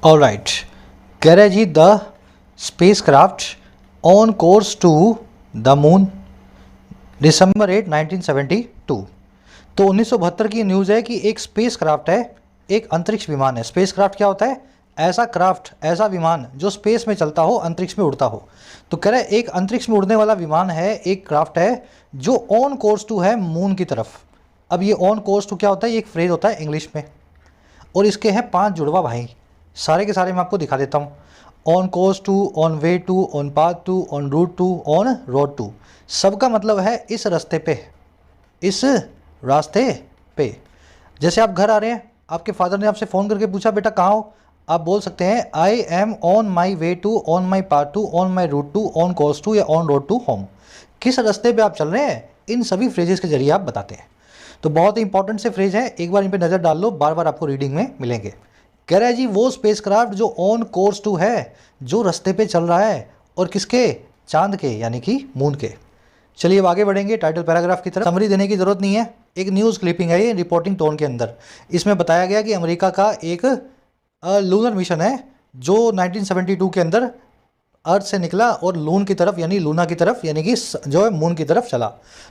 All right, कह रहे जी the spacecraft on course to the moon December 8 1972। तो 1972 की न्यूज़ है कि एक स्पेस क्राफ्ट है, एक अंतरिक्ष विमान है। स्पेस क्राफ्ट क्या होता है? ऐसा क्राफ्ट, ऐसा विमान जो स्पेस में चलता हो, अंतरिक्ष में उड़ता हो। तो कह रहे एक अंतरिक्ष में उड़ने वाला विमान है, एक क्राफ्ट है जो ऑन कोर्स टू है मून की तरफ। अब ये ऑन कोर्स टू क्या होता है? ये एक फ्रेज होता है इंग्लिश में, और इसके हैं 5 जुड़वा भाई। सारे के सारे मैं आपको दिखा देता हूँ। On course to, on way to, on path to, on route to, on road to. सबका मतलब है इस रास्ते पे, इस रास्ते पे। जैसे आप घर आ रहे हैं, आपके फादर ने आपसे फ़ोन करके पूछा बेटा कहाँ हो, आप बोल सकते हैं I am on my way to, on my path to, on my route to, on course to या ऑन रोड टू होम। किस रास्ते पे आप चल रहे हैं, इन सभी फ्रेजेस के जरिए आप बताते हैं। तो बहुत ही इंपॉर्टेंट से फ्रेज है, एक बार इन पे नज़र डाल लो, बार बार आपको रीडिंग में मिलेंगे। कह रहा है जी वो स्पेसक्राफ्ट जो ऑन कोर्स टू है, जो रास्ते पे चल रहा है, और किसके? चांद के, यानी कि मून के। चलिए अब आगे बढ़ेंगे टाइटल पैराग्राफ की तरफ। समरी देने की जरूरत नहीं है, एक न्यूज़ क्लिपिंग है ये रिपोर्टिंग टोन के अंदर। इसमें बताया गया कि अमेरिका का एक लूनर मिशन है जो 1972 के अंदर अर्थ से निकला और लून की तरफ, यानी लूना की तरफ, यानी कि जो है मून की तरफ चला।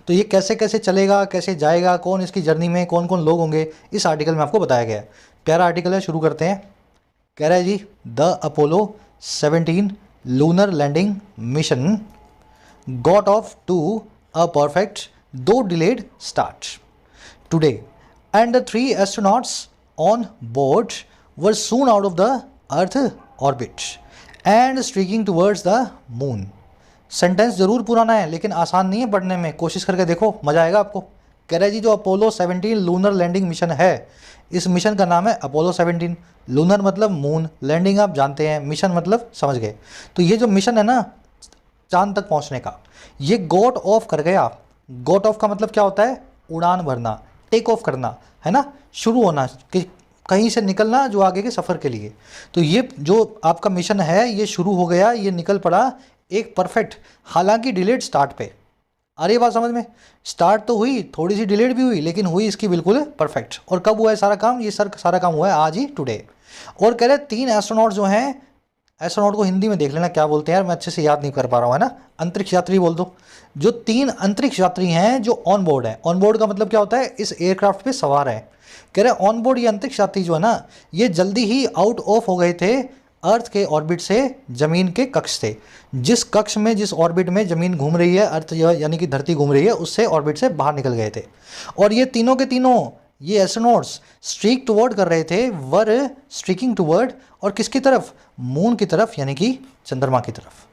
तो ये कैसे कैसे चलेगा, कैसे जाएगा, कौन इसकी जर्नी में कौन कौन लोग होंगे, इस आर्टिकल में आपको बताया गया है। प्यारा आर्टिकल है, शुरू करते हैं। कह रहा है जी the Apollo 17 lunar landing mission got off to a perfect though delayed start today, and the 3 astronauts on board were soon out of the earth orbit and streaking towards the moon। Sentence जरूर पुराना है लेकिन आसान नहीं है पढ़ने में, कोशिश करके देखो, मज़ा आएगा आपको। कह रहा है जी जो अपोलो 17 लूनर लैंडिंग मिशन है, इस मिशन का नाम है अपोलो 17। लूनर मतलब मून, लैंडिंग आप जानते हैं, मिशन मतलब समझ गए। तो ये जो मिशन है ना चांद तक पहुंचने का, ये गोट ऑफ कर गया। गोट ऑफ का मतलब क्या होता है? उड़ान भरना, टेक ऑफ करना, है ना, शुरू होना, कि कहीं से निकलना जो आगे के सफ़र के लिए। तो ये जो आपका मिशन है ये शुरू हो गया, ये निकल पड़ा एक परफेक्ट, हालांकि डिलेड स्टार्ट पे। अरे बात समझ में, स्टार्ट तो हुई, थोड़ी सी डिलेड भी हुई, लेकिन हुई इसकी बिल्कुल परफेक्ट। और कब हुआ है सारा काम? ये सारा काम हुआ है आज ही, टुडे। और कह रहे 3 एस्ट्रोनॉट जो हैं, एस्ट्रोनॉट को हिंदी में देख लेना क्या बोलते हैं यार, मैं अच्छे से याद नहीं कर पा रहा हूँ, है ना, अंतरिक्ष यात्री बोल दो। जो 3 अंतरिक्ष यात्री हैं जो ऑन बोर्ड है। ऑन बोर्ड का मतलब क्या होता है? इस एयरक्राफ्ट पे सवार है। कह रहे ऑन बोर्ड ये अंतरिक्ष यात्री जो है ना, ये जल्दी ही आउट ऑफ हो गए थे अर्थ के ऑर्बिट से, जमीन के कक्ष से। जिस कक्ष में, जिस ऑर्बिट में जमीन घूम रही है, अर्थ यानी कि धरती घूम रही है, उससे ऑर्बिट से बाहर निकल गए थे। और ये तीनों के तीनों, ये एस्ट्रोनॉट्स स्ट्रीक टुवर्ड कर रहे थे, वर स्ट्रीकिंग टुवर्ड, और किसकी तरफ? मून की तरफ, यानी कि चंद्रमा की तरफ।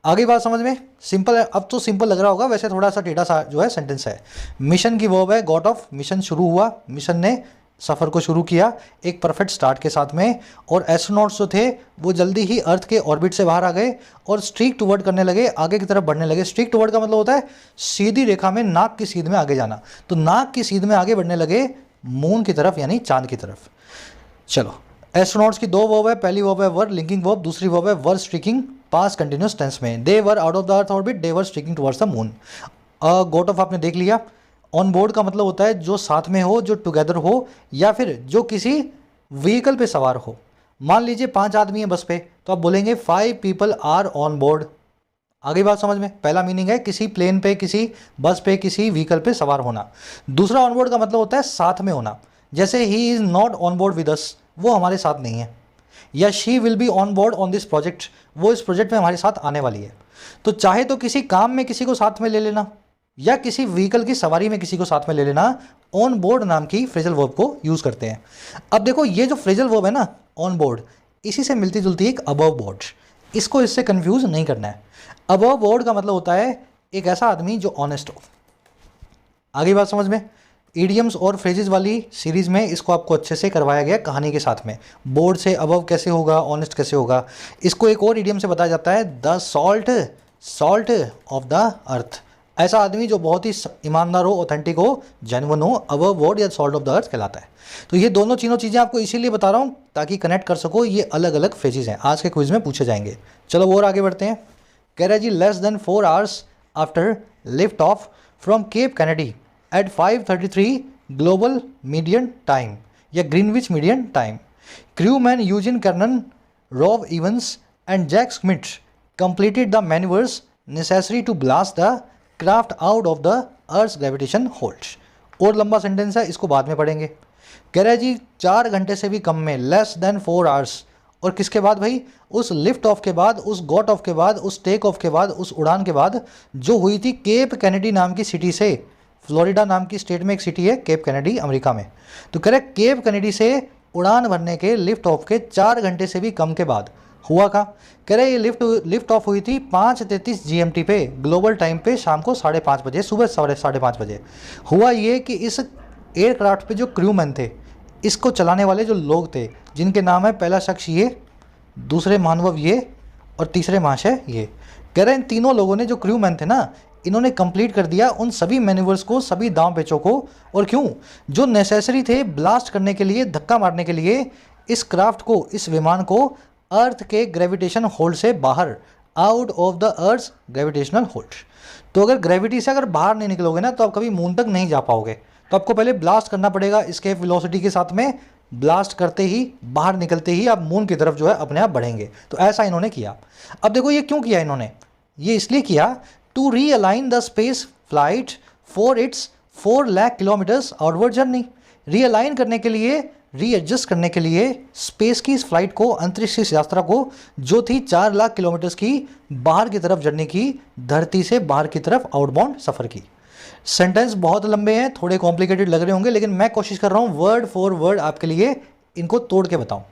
आगे बात समझ में? सिंपल है, अब तो सिंपल लग रहा होगा, वैसे थोड़ा सा टेढ़ा सा जो है सेंटेंस है। मिशन की वर्ब है गॉट ऑफ, मिशन शुरू हुआ, मिशन ने सफ़र को शुरू किया एक परफेक्ट स्टार्ट के साथ में। और एस्ट्रोनॉट्स जो थे वो जल्दी ही अर्थ के ऑर्बिट से बाहर आ गए और स्ट्रीक टुवर्ड करने लगे, आगे की तरफ बढ़ने लगे। स्ट्रीक टुवर्ड का मतलब होता है सीधी रेखा में, नाक की सीध में आगे जाना। तो नाक की सीध में आगे बढ़ने लगे मून की तरफ, यानी चांद की तरफ। चलो, एस्ट्रोनॉट्स की 2 वर्ब है, पहली वर्ब है वर लिंकिंग वर्ब, दूसरी वर्ब है were streaking past continuous tense में। They were out of the earth orbit, they were streaking towards the moon. Got off आपने देख लिया। ऑन बोर्ड का मतलब होता है जो साथ में हो, जो टुगेदर हो, या फिर जो किसी व्हीकल पे सवार हो। मान लीजिए 5 आदमी हैं बस पे, तो आप बोलेंगे 5 पीपल आर ऑन बोर्ड। आगे बात समझ में? पहला मीनिंग है किसी प्लेन पे, किसी बस पे, किसी व्हीकल पे सवार होना। दूसरा ऑन बोर्ड का मतलब होता है साथ में होना, जैसे he is not on board with us, वो हमारे साथ नहीं है। या she will be on board on this project, वो इस प्रोजेक्ट में हमारे साथ आने वाली है। तो चाहे तो किसी काम में किसी को साथ में ले लेना, या किसी व्हीकल की सवारी में किसी को साथ में ले लेना, ऑन बोर्ड नाम की फ्रेजल वर्ब को यूज़ करते हैं। अब देखो ये जो फ्रेजल वर्ब है ना ऑन बोर्ड, इसी से मिलती जुलती एक अबव बोर्ड, इसको इससे कंफ्यूज नहीं करना है। अबव बोर्ड का मतलब होता है एक ऐसा आदमी जो ऑनेस्ट हो। आगे बात समझ में? इडियम्स और फ्रेजेस वाली सीरीज़ में इसको आपको अच्छे से करवाया गया कहानी के साथ में। बोर्ड से अबव कैसे होगा, ऑनेस्ट कैसे होगा। इसको एक और इडियम से बताया जाता है द सॉल्ट ऑफ द अर्थ। ऐसा आदमी जो बहुत ही ईमानदार हो, ऑथेंटिक हो, जेन्युइन हो, अबव बोर्ड या सॉल्ट ऑफ द अर्थ कहलाता है। तो ये दोनों तीनों चीज़ें आपको इसीलिए बता रहा हूँ ताकि कनेक्ट कर सको, ये अलग अलग फेजेस हैं, आज के क्विज में पूछे जाएंगे। चलो और आगे बढ़ते हैं। कह रहा है जी less than 4 hours after lift off from Cape Kennedy at 5:33 global median time या Greenwich median time, crewman Eugene Cernan Rob Evans and Jack Smith completed the manoeuvres necessary to blast the craft out of the earth gravitation hold. और लंबा sentence है, इसको बाद में पढ़ेंगे। कह रहा है जी 4 घंटे से भी कम में, लेस देन 4 आवर्स। और किसके बाद भाई? उस लिफ्ट ऑफ के बाद, उस गॉट ऑफ के बाद, उस टेक ऑफ के बाद, उस उड़ान के बाद जो हुई थी केप कैनेडी नाम की सिटी से। फ्लोरिडा नाम की स्टेट में एक सिटी है केप कैनेडी, अमेरिका में। तो कह रहे केप कैनेडी से उड़ान भरने के लिफ्ट ऑफ के 4 घंटे से भी कम के बाद हुआ का। कह रहे ये लिफ्ट ऑफ हुई थी 5:33 GMT पे, ग्लोबल टाइम पे, शाम को 5:30 बजे, सुबह 5:30 बजे। हुआ ये कि इस एयरक्राफ्ट पे जो क्रूमैन थे, इसको चलाने वाले जो लोग थे, जिनके नाम है पहला शख्स ये, दूसरे महानुभाव ये और तीसरे महाशय ये। कह रहे हैं इन तीनों लोगों ने, जो क्रूमैन थे ना, इन्होंने कंप्लीट कर दिया उन सभी मैन्यूवर्स को, सभी दांव पेचों को। और क्यों? जो नेसेसरी थे ब्लास्ट करने के लिए, धक्का मारने के लिए इस क्राफ्ट को, इस विमान को अर्थ के ग्रेविटेशन होल्ड से बाहर, out of the earth gravitational hold. तो अगर ग्रेविटी से अगर बाहर नहीं निकलोगे ना, तो आप कभी मून तक नहीं जा पाओगे। तो आपको पहले ब्लास्ट करना पड़ेगा, एस्केप वेलोसिटी के साथ में ब्लास्ट करते ही, बाहर निकलते ही आप मून की तरफ जो है अपने आप बढ़ेंगे। तो ऐसा इन्होंने किया। अब देखो ये क्यों किया इन्होंने? ये इसलिए किया to realign the space flight for its 4 lakh kilometres outward journey. Realign करने के लिए, रीएडजस्ट करने के लिए स्पेस की इस फ्लाइट को, अंतरिक्ष की यात्रा को, जो थी 4 लाख किलोमीटर्स की बाहर की तरफ जर्नी की, धरती से बाहर की तरफ आउटबाउंड सफ़र की। सेंटेंस बहुत लंबे हैं, थोड़े कॉम्प्लिकेटेड लग रहे होंगे, लेकिन मैं कोशिश कर रहा हूँ वर्ड फॉर वर्ड आपके लिए इनको तोड़ के बताऊँ।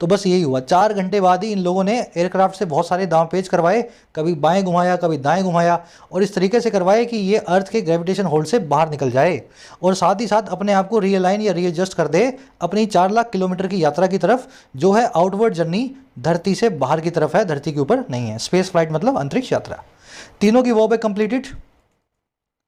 तो बस यही हुआ, 4 घंटे बाद ही इन लोगों ने एयरक्राफ्ट से बहुत सारे दांव पेच करवाए, कभी बाएं घुमाया, कभी दाएं घुमाया, और इस तरीके से करवाए कि ये अर्थ के ग्रेविटेशन होल्ड से बाहर निकल जाए और साथ ही साथ अपने आप को रीअलाइन या रीएडजस्ट कर दे अपनी 4 लाख किलोमीटर की यात्रा की तरफ, जो है आउटवर्ड जर्नी, धरती से बाहर की तरफ है, धरती के ऊपर नहीं है। स्पेस फ्लाइट मतलब अंतरिक्ष यात्रा। तीनों की वर्ब है कंप्लीटेड।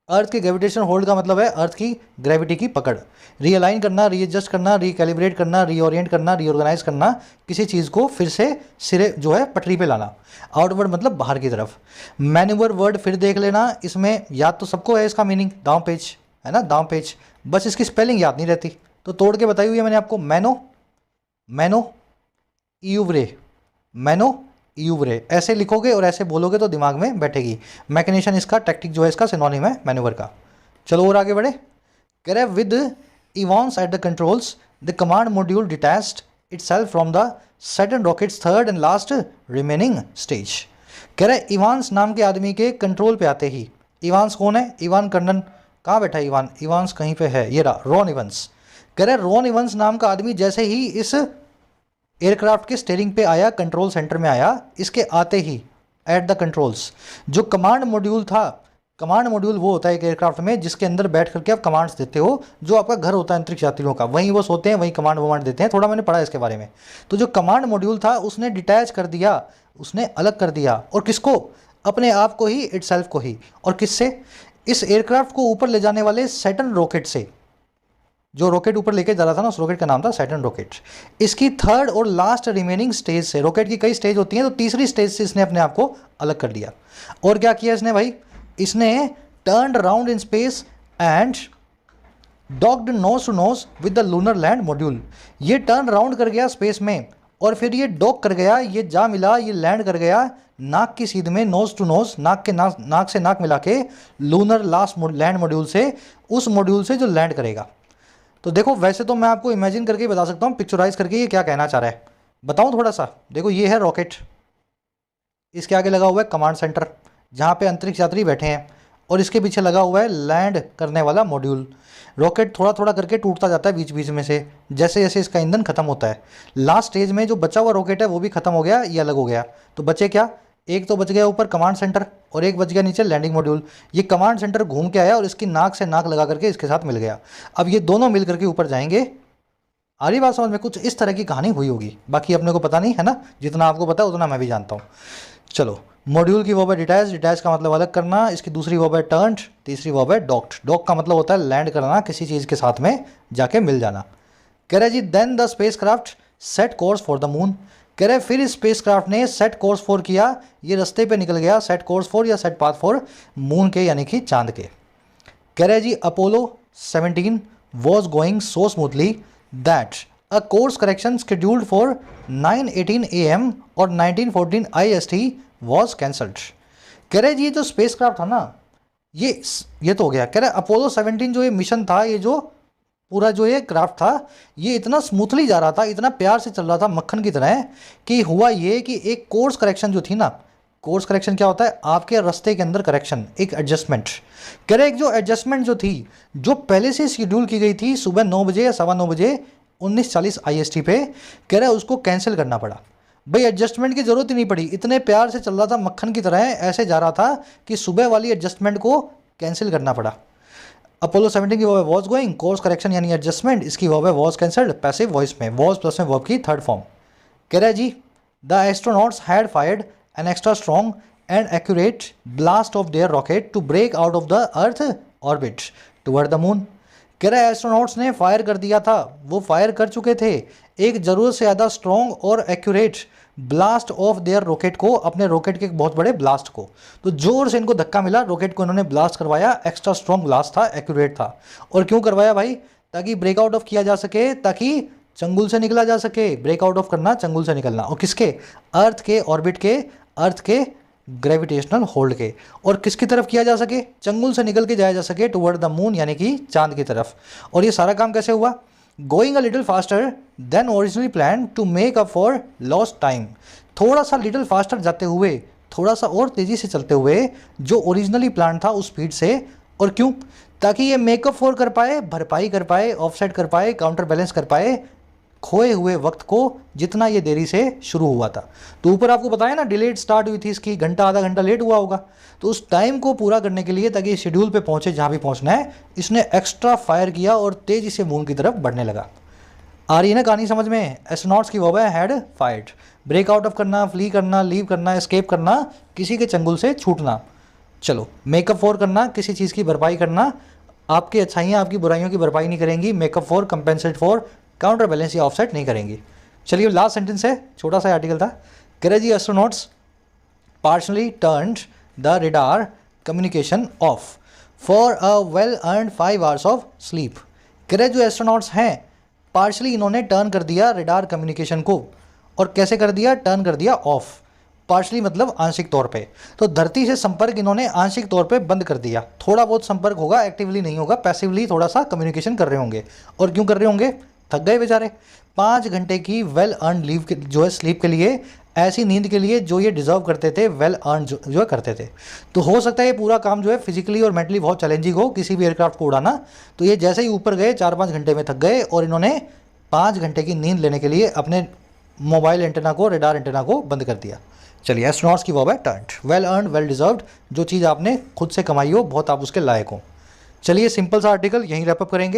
अर्थ के ग्रेविटेशन होल्ड का मतलब है अर्थ की ग्रेविटी की पकड़। रीअलाइन करना, रीएडजस्ट करना, रिकैलिब्रेट करना, रीओरिएंट करना, रीऑर्गेनाइज करना, किसी चीज़ को फिर से सिरे जो है पटरी पे लाना। आउटवर्ड मतलब बाहर की तरफ। मैन्यूवर वर्ड फिर देख लेना, इसमें याद तो सबको है इसका मीनिंग, दांव पेच है ना, दांव पेच, बस इसकी स्पेलिंग याद नहीं रहती, तो तोड़ के बताई हुई है मैंने आपको। मैनो यूवरे, मैनो यूवरे, ऐसे लिखोगे और ऐसे बोलोगे तो दिमाग में बैठेगी। मैकेनिशन इसका, टैक्टिक जो है इसका सिनोनिम है मैन्यूवर का। चलो और आगे बढ़े। कह रहे with Evans at the controls the command module detached itself from the Saturn rocket's third and last remaining stage. कह रहे इवांस नाम के आदमी के कंट्रोल पे आते ही, इवांस कौन है? इवान कर्नन। कहाँ बैठा है इवान? इवांस कहीं पे है, ये रहा, रॉन इवंस। कह रहे रॉन इवंस नाम का आदमी जैसे ही इस एयरक्राफ्ट के स्टीयरिंग पे आया, कंट्रोल सेंटर में आया, इसके आते ही एट द कंट्रोल्स, जो कमांड मॉड्यूल था, कमांड मॉड्यूल वो होता है एक एयरक्राफ्ट में जिसके अंदर बैठ करके आप कमांड्स देते हो, जो आपका घर होता है अंतरिक्ष यात्रियों का, वहीं वो सोते हैं, वहीं कमांड वमांड देते हैं, थोड़ा मैंने पढ़ा है इसके बारे में। तो जो कमांड मॉड्यूल था उसने डिटैच कर दिया, उसने अलग कर दिया, और किसको? अपने आप को ही, इटसेल्फ को ही। और किससे? इस एयरक्राफ्ट को ऊपर ले जाने वाले सैटर्न रॉकेट से। जो रॉकेट ऊपर लेके जा रहा था ना, उस रॉकेट का नाम था सैटर्न रॉकेट। इसकी थर्ड और लास्ट रिमेनिंग स्टेज से, रॉकेट की कई स्टेज होती हैं, तो तीसरी स्टेज से इसने अपने आप को अलग कर दिया। और क्या किया इसने भाई? इसने turned around in space and docked nose to nose with the lunar land module. ये टर्न अराउंड कर गया स्पेस में, और फिर ये डॉक कर गया, ये जा मिला, ये लैंड कर गया नाक की सीध में, नोज टू नोज, नाक से नाक मिला के लूनर लास्ट लैंड मॉड्यूल से, उस मॉड्यूल से जो लैंड करेगा। तो देखो वैसे तो मैं आपको इमेजिन करके ही बता सकता हूँ, पिक्चराइज करके ये क्या कहना चाह रहा है बताऊँ थोड़ा सा। देखो ये है रॉकेट, इसके आगे लगा हुआ है कमांड सेंटर जहाँ पे अंतरिक्ष यात्री बैठे हैं, और इसके पीछे लगा हुआ है लैंड करने वाला मॉड्यूल। रॉकेट थोड़ा थोड़ा करके टूटता जाता है बीच बीच में से, जैसे जैसे इसका ईंधन खत्म होता है। लास्ट स्टेज में जो बचा हुआ रॉकेट है वो भी खत्म हो गया, ये अलग हो गया। तो बचे क्या? एक तो बच गया ऊपर कमांड सेंटर, और एक बच गया नीचे लैंडिंग मॉड्यूल। ये कमांड सेंटर घूम के आया और इसकी नाक से नाक लगा करके इसके साथ मिल गया। अब ये दोनों मिल करके ऊपर जाएंगे। आ रही बात समझ में? कुछ इस तरह की कहानी हुई होगी, बाकी अपने को पता नहीं है ना, जितना आपको पता है उतना मैं भी जानता हूँ। चलो, मॉड्यूल की वर्ब है डिटैच, डिटैच का मतलब अलग करना। इसकी दूसरी वर्ब है टर्न्ड, तीसरी वर्ब है डॉक्ड। डॉक का मतलब होता है लैंड करना, किसी चीज़ के साथ में जाके मिल जाना। कह रहे जी then the spacecraft set course for the moon. कह रहे फिर स्पेस क्राफ्ट ने सेट कोर्स फॉर किया, ये रास्ते पे निकल गया, सेट कोर्स फॉर या सेट पाथ फॉर मून के, यानी कि चांद के। कह रहे जी Apollo 17 was going so smoothly that a course correction scheduled for 9:18 AM और 1914 IST वॉज कैंसल्ड। कह रहे जी ये जो स्पेस क्राफ्ट था ना, ये तो हो गया। कह रहे अपोलो 17 जो ये मिशन था, ये जो पूरा जो ये क्राफ्ट था, ये इतना स्मूथली जा रहा था, इतना प्यार से चल रहा था मक्खन की तरह, कि हुआ ये कि एक कोर्स करेक्शन जो थी ना, कोर्स करेक्शन क्या होता है, आपके रास्ते के अंदर करेक्शन, एक एडजस्टमेंट। कह रहे एक जो एडजस्टमेंट जो थी, जो पहले से शेड्यूल की गई थी सुबह 9 बजे या 9:15 बजे 1940 IST पे, कह रहे उसको कैंसिल करना पड़ा। भाई एडजस्टमेंट की ज़रूरत ही नहीं पड़ी, इतने प्यार से चल रहा था मक्खन की तरह, ऐसे जा रहा था कि सुबह वाली एडजस्टमेंट को कैंसिल करना पड़ा। अपोलो 17 की वर्ब है वॉज गोइंग, कोर्स करेक्शन यानी एडजस्टमेंट, इसकी वर्ब है वॉज कैंसल्ड, पैसिव वॉइस में, वॉज प्लस में वर्ब की थर्ड फॉर्म। कह रहा है जी the astronauts had fired an extra strong and accurate blast of their rocket to break out of the earth orbit toward the moon. कह रहा है एस्ट्रोनॉट्स ने फायर कर दिया था, वो फायर कर चुके थे एक ज़रूरत से ज़्यादा स्ट्रॉन्ग और accurate blast of their rocket को, अपने रॉकेट के एक बहुत बड़े ब्लास्ट को। तो जोर से इनको धक्का मिला, रॉकेट को इन्होंने ब्लास्ट करवाया, एक्स्ट्रा स्ट्रॉन्ग ब्लास्ट था, एक्यूरेट था। और क्यों करवाया भाई? ताकि ब्रेकआउट ऑफ किया जा सके, ताकि चंगुल से निकला जा सके। ब्रेकआउट ऑफ करना, चंगुल से निकलना, और किसके? अर्थ के ऑर्बिट के, अर्थ के ग्रेविटेशनल होल्ड के। और किसकी तरफ किया जा सके? चंगुल से निकल के जाया जा सके टुवर्ड द मून, यानी कि चांद की तरफ। और ये सारा काम कैसे हुआ? Going a little faster than originally plan to make up for lost time. थोड़ा सा लिटिल फास्टर जाते हुए, थोड़ा सा और तेज़ी से चलते हुए जो ओरिजिनली प्लान था उस स्पीड से। और क्यों? ताकि ये मेकअप फॉर कर पाए, भरपाई कर पाए, ऑफसेट कर पाए, काउंटर बैलेंस कर पाए खोए हुए वक्त को, जितना ये देरी से शुरू हुआ था। तो ऊपर आपको बताया ना डिलेड स्टार्ट हुई थी इसकी, घंटा आधा घंटा लेट हुआ होगा। तो उस टाइम को पूरा करने के लिए, ताकि शेड्यूल पे पहुंचे जहाँ भी पहुंचना है, इसने एक्स्ट्रा फायर किया और तेज़ी से मून की तरफ बढ़ने लगा। आ रही है ना कहानी समझ में? एस्ट्रोनॉट्स की वर्ब है हैड फायर्ड। ब्रेकआउट ऑफ करना, फ्ली करना, लीव करना, एस्केप करना, किसी के चंगुल से छूटना। चलो, मेकअप फॉर करना, किसी चीज़ की भरपाई करना। आपकी अच्छाइयाँ आपकी बुराइयों की भरपाई नहीं करेंगी। Makeup for, compensate for, counter balance या ऑफसेट नहीं करेंगी। चलिए लास्ट सेंटेंस है, छोटा सा आर्टिकल था। कह रहे जी astronauts partially turned the radar communication off for a well earned 5 hours of sleep। कह रहे जो एस्ट्रोनॉट्स हैं पार्शली इन्होंने टर्न कर दिया रेडार कम्युनिकेशन को। और कैसे कर दिया? टर्न कर दिया ऑफ। पार्शली मतलब आंशिक तौर पे। तो धरती से संपर्क इन्होंने आंशिक तौर पे बंद कर दिया। थोड़ा बहुत संपर्क होगा, एक्टिवली नहीं होगा, पैसिवली थोड़ा सा कम्युनिकेशन कर रहे होंगे। और क्यों कर रहे होंगे? थक गए बेचारे। 5 घंटे की वेल अर्न लीव जो है स्लीप के लिए, ऐसी नींद के लिए जो ये डिजर्व करते थे, वेल अर्न जो है करते थे। तो हो सकता है ये पूरा काम जो है फिजिकली और मेंटली बहुत चैलेंजिंग हो किसी भी एयरक्राफ्ट को उड़ाना। तो ये जैसे ही ऊपर गए 4-5 घंटे में थक गए और इन्होंने 5 घंटे की नींद लेने के लिए अपने मोबाइल एंटेना को, रेडार एंटेना को बंद कर दिया। चलिए एस्ट्रोनॉट्स की वर्ब है turned. Well earn, well deserved, जो चीज़ आपने खुद से कमाई हो, बहुत आप उसके लायक हो। चलिए सिंपल सा आर्टिकल यहीं रैपअप करेंगे।